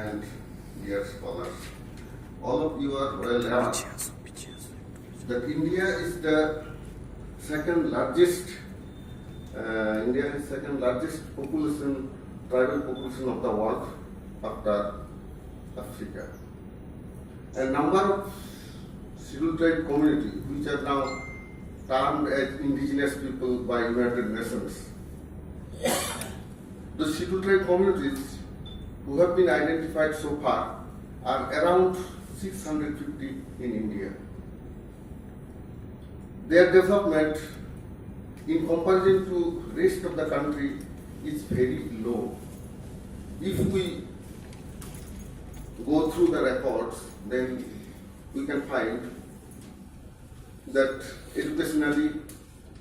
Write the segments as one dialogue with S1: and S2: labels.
S1: and dear scholars, all of you are well aware that India is the second largest population, tribal population of the world after Africa. A number of scheduled tribe communities which are now termed as indigenous people by United Nations. The scheduled tribe communities who have been identified so far are around 650 in India. Their development in comparison to rest of the country is very low. If we go through the records, then we can find that educationally,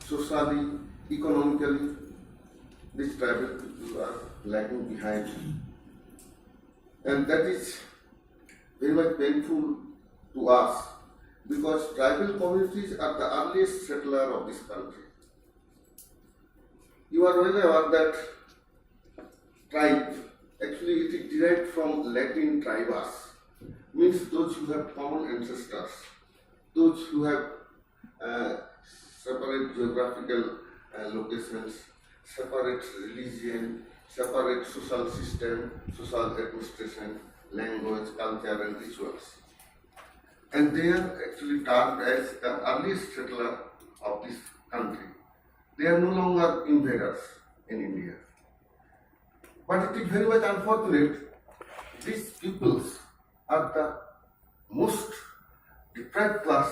S1: socially, economically, these tribal people are lagging behind. And that is very much painful to us because tribal communities are the earliest settler of this country. You are well aware that tribe, actually it is derived from Latin tribus, means those who have common ancestors, those who have separate geographical locations, separate religion, separate social system, social administration, language, culture and rituals. And they are actually termed as the earliest settler of this country. They are no longer invaders in India. But it is very much unfortunate, these peoples are the most deprived class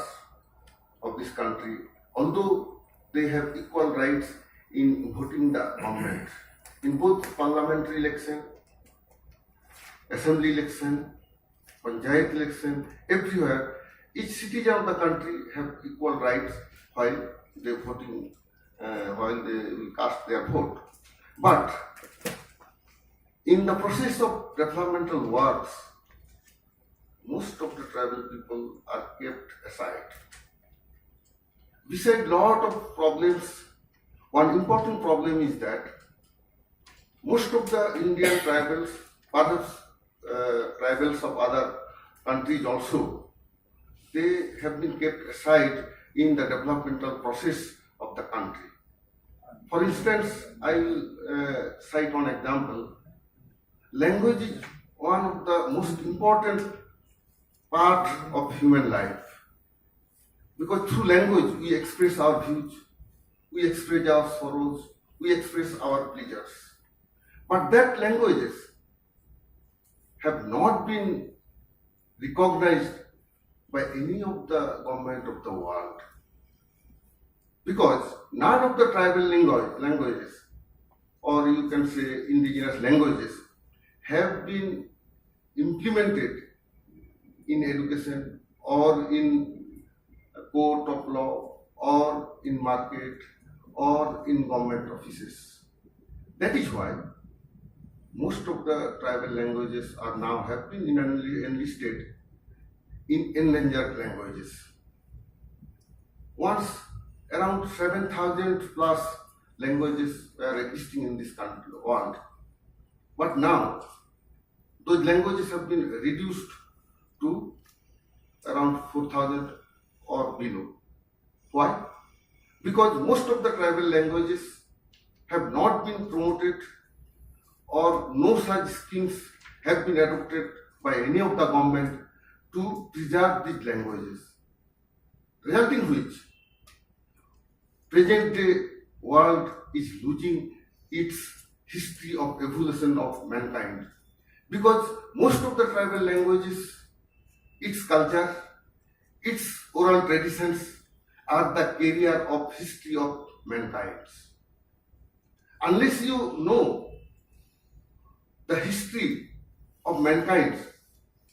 S1: of this country, although they have equal rights in voting the government. In both parliamentary election, assembly election, panchayat election, everywhere, each citizen of the country have equal rights while they voting, while they will cast their vote. But in the process of developmental works, most of the tribal people are kept aside. Besides lot of problems, one important problem is that most of the Indian tribals, others, tribals of other countries also, they have been kept aside in the developmental process of the country. For instance, I will cite one example. Language is one of the most important part of human life. Because through language we express our views, we express our sorrows, we express our pleasures. But that languages have not been recognized by any of the government of the world. Because none of the tribal languages, or you can say indigenous languages, have been implemented in education or in a court of law or in market or in government offices. That is why most of the tribal languages are now have been enlisted in endangered languages. Once around 7,000 plus languages were existing in this country, world. But now those languages have been reduced to around 4,000 or below. Why? Because most of the tribal languages have not been promoted or no such schemes have been adopted by any of the government to preserve these languages. Resulting which, present day world is losing its history of evolution of mankind. Because most of the tribal languages, its culture, its oral traditions are the carrier of history of mankind. Unless you know the history of mankind,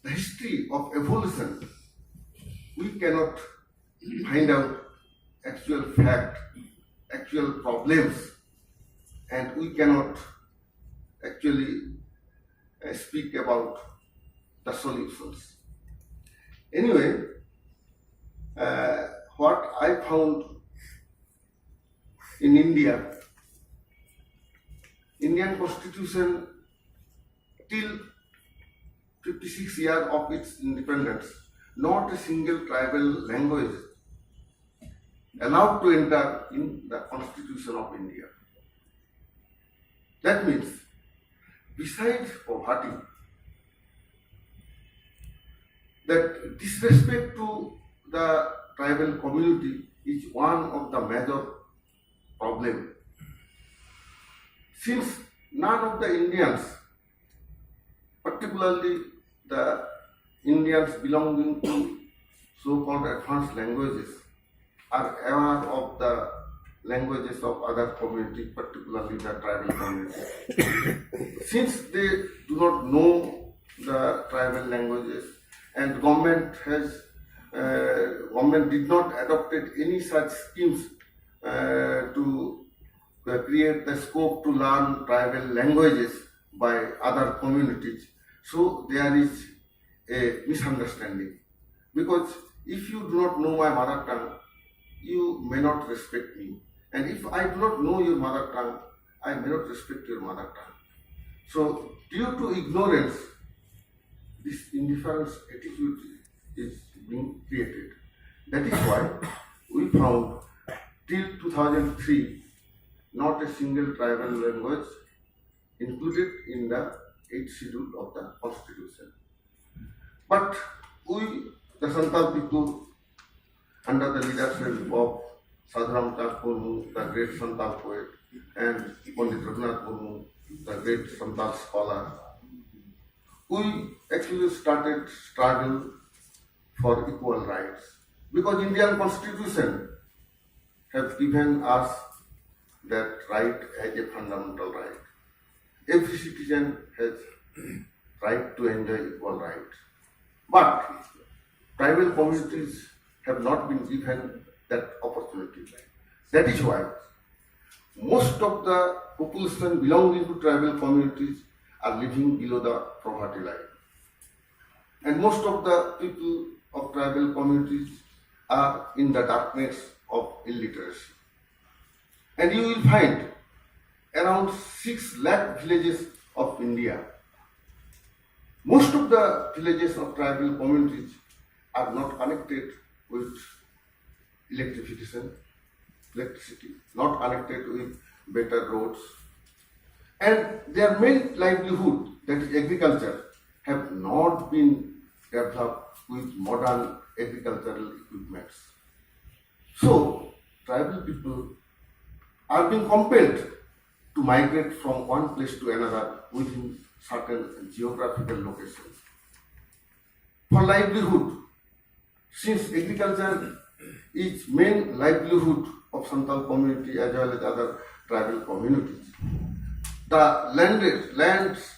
S1: the history of evolution, we cannot find out actual fact, actual problems, and we cannot actually speak about the solutions. Anyway, what I found in India, Indian Constitution till 56 years of its independence, not a single tribal language allowed to enter in the Constitution of India. That means, besides poverty, that disrespect to the tribal community is one of the major problems. Since none of the Indians, particularly the Indians belonging to so-called advanced languages, are aware of the languages of other communities, particularly the tribal communities. Since they do not know the tribal languages, and government did not adopted any such schemes to create the scope to learn tribal languages by other communities. So there is a misunderstanding, because if you do not know my mother tongue, you may not respect me, and if I do not know your mother tongue, I may not respect your mother tongue. So due to ignorance, this indifference attitude is being created. That is why we found till 2003 not a single tribal language included in the 8th schedule of the Constitution. But we, the Santal people, under the leadership of Sadhuram Chand Murmu, the great Santal poet, and Pandit Raghunath Murmu, the great Santal scholar, we actually started struggle for equal rights, because Indian Constitution has given us that right as a fundamental right. Every citizen has right to enjoy equal rights. But tribal communities have not been given that opportunity. That is why most of the population belonging to tribal communities are living below the poverty line. And most of the people of tribal communities are in the darkness of illiteracy. And you will find around 6 lakh villages of India. Most of the villages of tribal communities are not connected with electricity, not connected with better roads. And their main livelihood, that is agriculture, have not been developed with modern agricultural equipments. So, tribal people are being compelled to migrate from one place to another within certain geographical locations. For livelihood, since agriculture is main livelihood of Santal community as well as other tribal communities, the lands